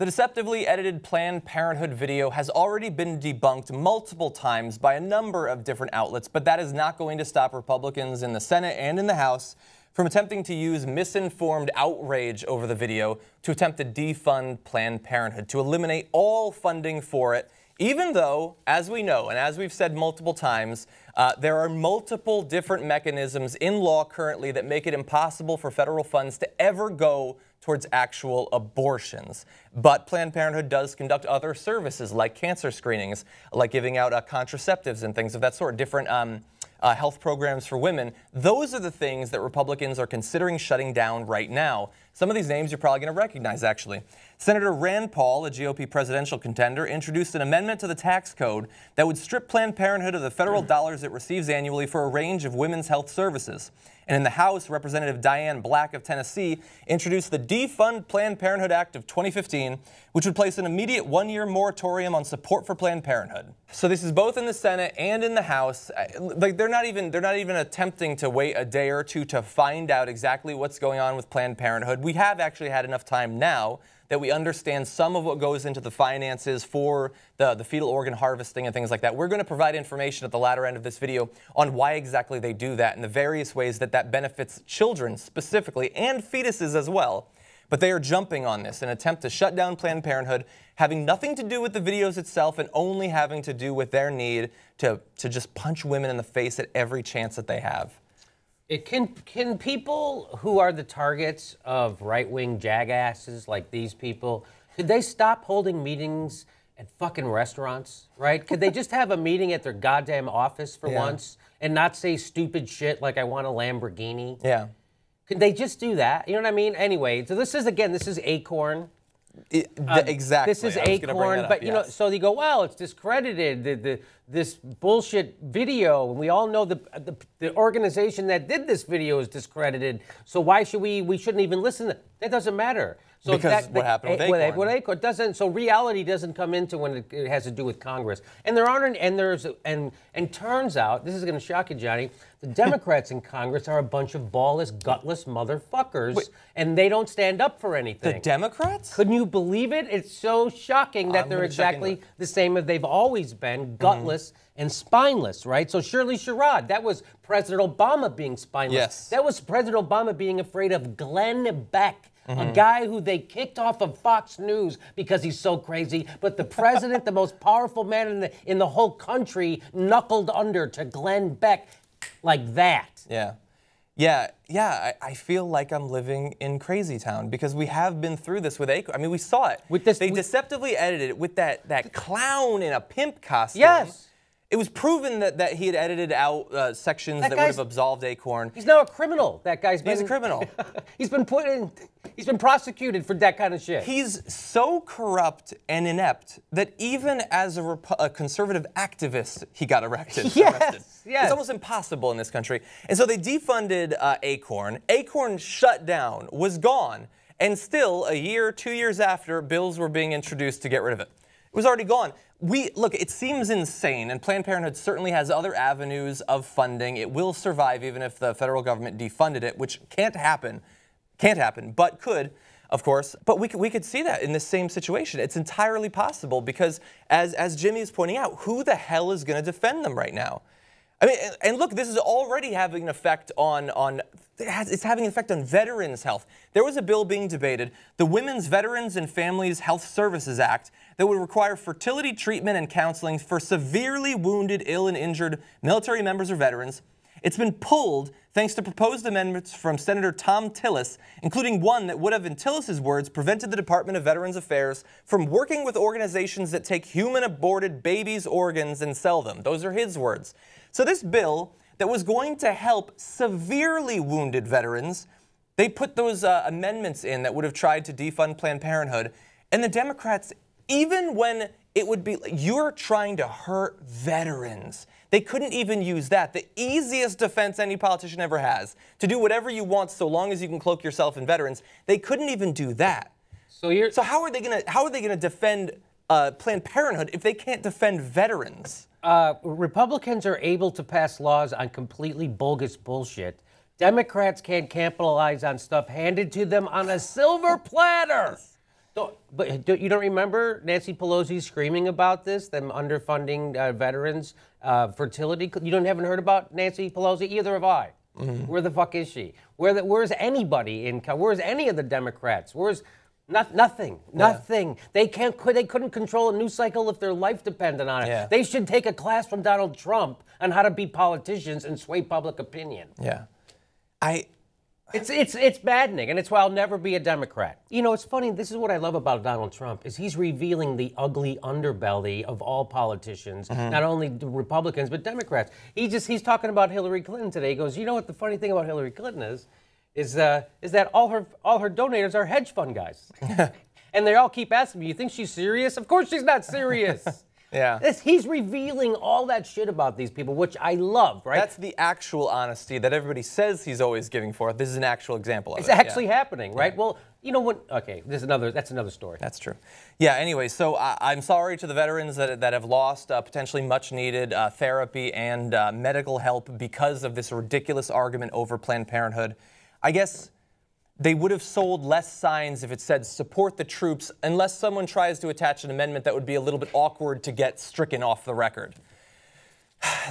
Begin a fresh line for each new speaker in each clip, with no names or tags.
The deceptively edited Planned Parenthood video has already been debunked multiple times by a number of different outlets, but that is not going to stop Republicans in the Senate and in the House from attempting to use misinformed outrage over the video to attempt to defund Planned Parenthood, to eliminate all funding for it, even though, as we know, and as we've said multiple times, there are multiple different mechanisms in law currently that make it impossible for federal funds to ever go towards actual abortions. But Planned Parenthood does conduct other services like cancer screenings, like giving out contraceptives and things of that sort, different health programs for women. Those are the things that Republicans are considering shutting down right now. Some of these names you're probably going to recognize, actually. Senator Rand Paul, a GOP presidential contender, introduced an amendment to the tax code that would strip Planned Parenthood of the federal dollars it receives annually for a range of women's health services. And in the House, Representative Diane Black of Tennessee introduced the Defund Planned Parenthood Act of 2015, which would place an immediate one-year moratorium on support for Planned Parenthood. So this is both in the Senate and in the House. Like they're not even attempting to wait a day or two to find out exactly what's going on with Planned Parenthood. We have actually had enough time now that we understand some of what goes into the finances for the fetal organ harvesting and things like that. We're going to provide information at the latter end of this video on why exactly they do that and the various ways that that benefits children specifically and fetuses as well. But they are jumping on this in an attempt to shut down Planned Parenthood, having nothing to do with the videos itself and only having to do with their need to just punch women in the face at every chance that they have.
Can people who are the targets of right-wing jackasses like these people, could they stop holding meetings at fucking restaurants, right? Could they just have a meeting at their goddamn office for once and not say stupid shit like I want a Lamborghini?
Yeah.
Could they just do that? You know what I this is Acorn.
Exactly.
This is Acorn, but you know, so they go, well, it's discredited, this bullshit video, and we all know the organization that did this video is discredited. So why should we shouldn't even listen? That doesn't matter. So
because what happened with Acorn?
With Acorn doesn't. So reality doesn't come into when it has to do with Congress. And there aren't. And turns out, this is going to shock you, Johnny. The Democrats in Congress are a bunch of ballless, gutless motherfuckers, and they don't stand up for anything.
The Democrats?
Couldn't you believe it? It's so shocking that they're exactly the same as they've always been, gutless and spineless, right? So Shirley Sherrod, that was President Obama being spineless.
Yes.
That was President Obama being afraid of Glenn Beck, a guy who they kicked off of Fox News because he's so crazy. But the president, the most powerful man in the whole country, knuckled under to Glenn Beck like that.
Yeah, I feel like I'm living in Crazy Town because we have been through this with Acorn. I mean, we saw it. They deceptively edited it with that clown in a pimp costume.
Yes.
It was proven that he had edited out sections that would have absolved Acorn.
He's now a criminal. That guy's been...
He's a criminal.
He's been prosecuted for that kind of shit.
He's so corrupt and inept that even as a conservative activist, he got arrested.
Yes.
It's almost impossible in this country. And so they defunded Acorn. Acorn shut down, was gone, and still a year, 2 years after, bills were being introduced to get rid of it. It was already gone. Look, it seems insane, and Planned Parenthood certainly has other avenues of funding. It will survive even if the federal government defunded it, which can't happen, but could, of course. But we could see that in this same situation. It's entirely possible because, as Jimmy is pointing out, who the hell is going to defend them right now? I mean, and look, this is already having an effect it's having an effect on veterans' health. There was a bill being debated, the Women's Veterans and Families Health Services Act, that would require fertility treatment and counseling for severely wounded, ill, and injured military members or veterans. It's been pulled thanks to proposed amendments from Senator Tom Tillis, including one that would have, in Tillis's words, prevented the Department of Veterans Affairs from working with organizations that take human aborted babies' organs and sell them. Those are his words. So this bill that was going to help severely wounded veterans, they put those amendments in that would have tried to defund Planned Parenthood. And the Democrats, even when it would be, you're trying to hurt veterans. They couldn't even use that. The easiest defense any politician ever has, to do whatever you want so long as you can cloak yourself in veterans. They couldn't even do that. So how are they gonna defend Planned Parenthood if they can't defend veterans?
Republicans are able to pass laws on completely bogus bullshit. Democrats can't capitalize on stuff handed to them on a silver platter. You don't remember Nancy Pelosi screaming about this, them underfunding veterans' fertility? Haven't heard about Nancy Pelosi? Either have I. Where the fuck is she? Where's anybody where's any of the Democrats? Where's nothing? Nothing. They couldn't control a news cycle if their life depended on it.
Yeah.
They should take a class from Donald Trump on how to be politicians and sway public opinion.
Yeah.
It's maddening, and it's why I'll never be a Democrat. You know, it's funny. This is what I love about Donald Trump is he's revealing the ugly underbelly of all politicians, not only the Republicans but Democrats. He's talking about Hillary Clinton today. He goes, you know what the funny thing about Hillary Clinton is that all her donors are hedge fund guys, and they all keep asking me, you think she's serious? Of course she's not serious.
Yeah.
He's revealing all that shit about these people, which I love, right?
That's the actual honesty that everybody says he's always giving forth. This is an actual example of it.
It's actually happening, right? Yeah. Well, you know what? Okay, that's another story.
That's true. Yeah, anyway, so I'm sorry to the veterans that have lost potentially much needed therapy and medical help because of this ridiculous argument over Planned Parenthood. I guess they would have sold less signs if it said support the troops, unless someone tries to attach an amendment that would be a little bit awkward to get stricken off the record.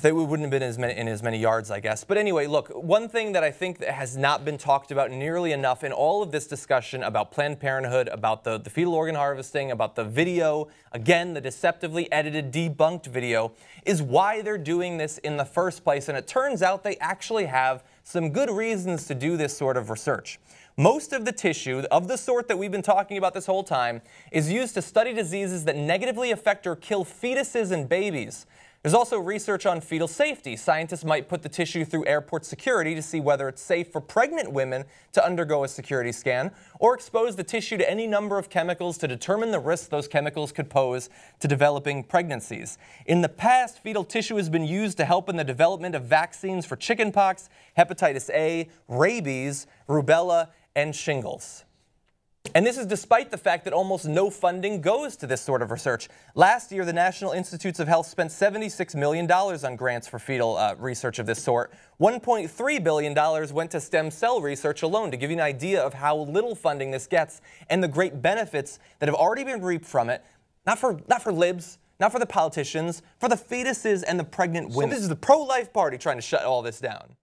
They wouldn't have been in as many yards, I guess. But anyway, look, one thing that I think that has not been talked about nearly enough in all of this discussion about Planned Parenthood, about the fetal organ harvesting, about the video, again, the deceptively edited, debunked video, is why they're doing this in the first place. And it turns out they actually have some good reasons to do this sort of research. Most of the tissue, of the sort that we've been talking about this whole time, is used to study diseases that negatively affect or kill fetuses and babies. There's also research on fetal safety. Scientists might put the tissue through airport security to see whether it's safe for pregnant women to undergo a security scan, or expose the tissue to any number of chemicals to determine the risks those chemicals could pose to developing pregnancies. In the past, fetal tissue has been used to help in the development of vaccines for chickenpox, hepatitis A, rabies, rubella, and shingles. And this is despite the fact that almost no funding goes to this sort of research. Last year, the National Institutes of Health spent $76 million on grants for fetal research of this sort. $1.3 billion went to stem cell research alone, to give you an idea of how little funding this gets and the great benefits that have already been reaped from it, not for libs, not for the politicians, for the fetuses and the pregnant women. So this is the pro-life party trying to shut all this down.